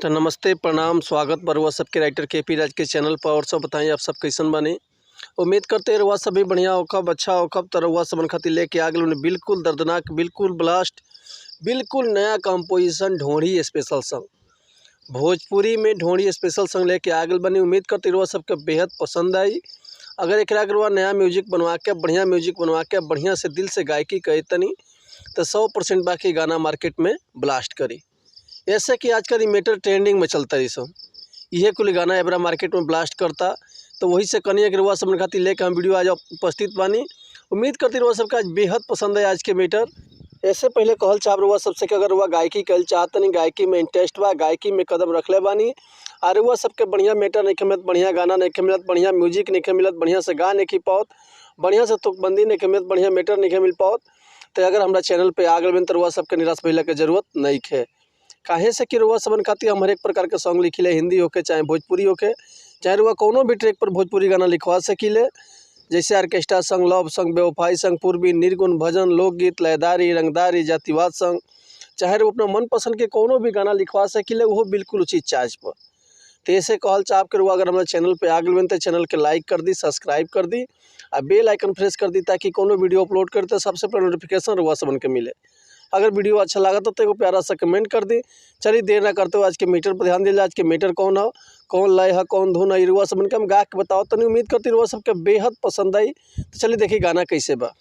तो नमस्ते प्रणाम स्वागत बरुआ सबके राइटर के राज के चैनल पर। और सब बताएं आप सब कैसन बने। उम्मीद करते रहुआ सभी बढ़िया होखब अच्छा होखब। तो रहुआ सबन खातिर लेके आ गए बिल्कुल दर्दनाक बिल्कुल ब्लास्ट बिल्कुल नया कंपोजिशन ढोंढी स्पेशल सॉन्ग भोजपुरी में ढोंढी स्पेशल सॉन्ग लेके आ गए बनी। उम्मीद करते रहुआ सबके बेहद पसंद आई। अगर एक रहुआ नया म्यूजिक बनवा के बढ़िया म्यूजिक बनवा के बढ़िया से दिल से गायकी कहे तनी तो 100% बाकी गाना मार्केट में ब्लास्ट करी। ऐसे कि आजकल मैटर ट्रेंडिंग में चलता है सब ये कुल गाना एबरा मार्केट में ब्लास्ट करता। तो वही से कनिए कि रुआ सब खातिर लेकर हम वीडियो आज उपस्थित बानी। उम्मीद करती रुआ सबका आज बेहद पसंद है आज के मैटर। ऐसे पहले कहल चाह रुआ सबसे कि अगर रुआ गायकी कल चाहते नहीं गायकी में इंटरेस्ट बा गायकी में कदम रख ले बानी और रुआ सबके बढ़िया मैटर नहीं मिलत बढ़िया गाना नहीं मिलत बढ़िया म्यूजिक नहीं मिलत बढ़िया से गा नहीं पाओत बढ़िया से तुकबंदी नहीं मिलत बढ़िया मैटर नहीं मिल पाओत। तो अगर हमारा चैनल पर आ गए तो रुआ सबके निराश भइला के जरूरत नहीं है। काहे से कि रुआ सबन खातिर हम हर एक प्रकार के सॉन्ग लिखिले हिंदी होके चाहे भोजपुरी होके चाहे रुआ कोनो भी ट्रैक पर भोजपुरी गाना लिखवा सकीले। जैसे ऑर्केस्ट्रा सॉन्ग लव सॉन्ग बेवफाई सॉन्ग पूर्वी निर्गुण भजन लोकगीत लयदारी रंगदारी जातिवाद सॉन्ग चाहे वो अपना मनपसंद के कोनो भी गाना लिखवा सकीले वो बिल्कुल उचित चार्ज पर। तो ऐसे कहल चाह के रुआ अगर हमारे चैनल पर आ गए तो चैनल के लाइक कर दी सब्सक्राइब कर दी और बेल आइकन प्रेस कर दी ताकि कोनो वीडियो अपलोड करते तो सबसे पहले नोटिफिकेशन रुआ सबन के मिले। अगर वीडियो अच्छा लगा तो एक प्यारा सा कमेंट कर दी। चलिए देर ना करते हुए आज के मीटर पर ध्यान दिया। आज के मीटर कौन है कौन लय है कौन धुन है रुआ सबन के हम गा के बताओ। तो नहीं उम्मीद करती रुआ सबके बेहद पसंद आई। तो चलिए देखिए गाना कैसे बा।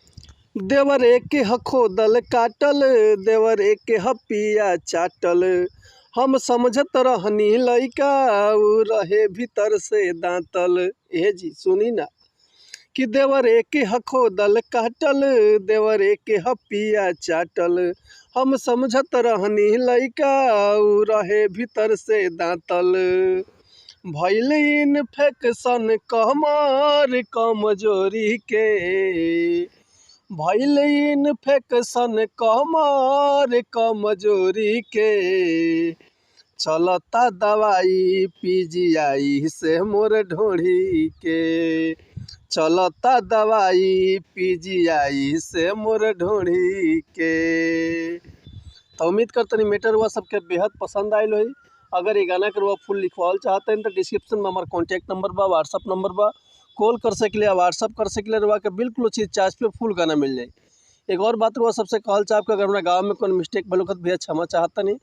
देवर एक के हखो दल काटल देवर एक के हपिया चाटल हम समझत रहनी लइका उ रहे भीतर से दांतल। ए जी सुनी ना कि देवर एक हखो दल काटल देवर एक हपिया चाटल हम समझत रहनी लइका उ रहे भीतर से दांतल भइल इन्फेक्शन कमर कमजोरी के भइल इन्फेक्शन कमर कमजोरी के चलता दवाई पीजीआई से मोर ढोढ़ी के चलता दवाई पीजीआई से मोर ढोढ़ी के। तो उम्मीद करते मैटर हुआ सबके बेहद पसंद आयल हो। अगर ये गाना के रुआ फुल लिखवाल चाहते हैं तो डिस्क्रिप्शन में हमारा कॉन्टैक्ट नंबर बा व्हाट्सअप नंबर बा कॉल कर सके व्हाट्सअप कर सके रुआ के बिल्कुल उचित चार्ज पे फुल गाना मिल जाए। एक और बात रुआ सबसे कहल चाह के अगर हमारा गाँव में कोई मिस्टेक भलो भी क्षमा चाहता नहीं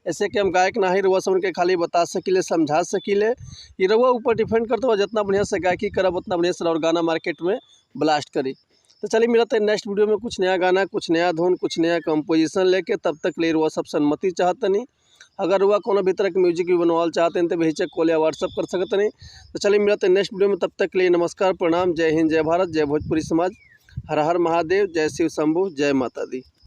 ऐसे कि हम गायक ना ही रुआ सब के खाली बता सकीले समझा सकीले ये रुआ ऊपर डिपेंड करते हुआ जितना बढ़िया से गायकी करब उतना बढ़िया से और गाना मार्केट में ब्लास्ट करी। तो चलिए मिलते हैं नेक्स्ट वीडियो में कुछ नया गाना कुछ नया धुन कुछ नया कंपोजिशन लेके तब तक ले रुआ सब अनुमति चाहते नहीं। अगर रुआ कोनो भी तरह के म्यूजिक भी बनवाल चाहते हैं तो बेहिचक कॉल या व्हाट्सअप कर सकते नहीं। तो चलिए मिलते हैं नेक्स्ट वीडियो में तब तक के लिए नमस्कार प्रणाम जय हिंद जय भारत जय भोजपुरी समाज हर हर महादेव जय शिव शंभु जय माता दी।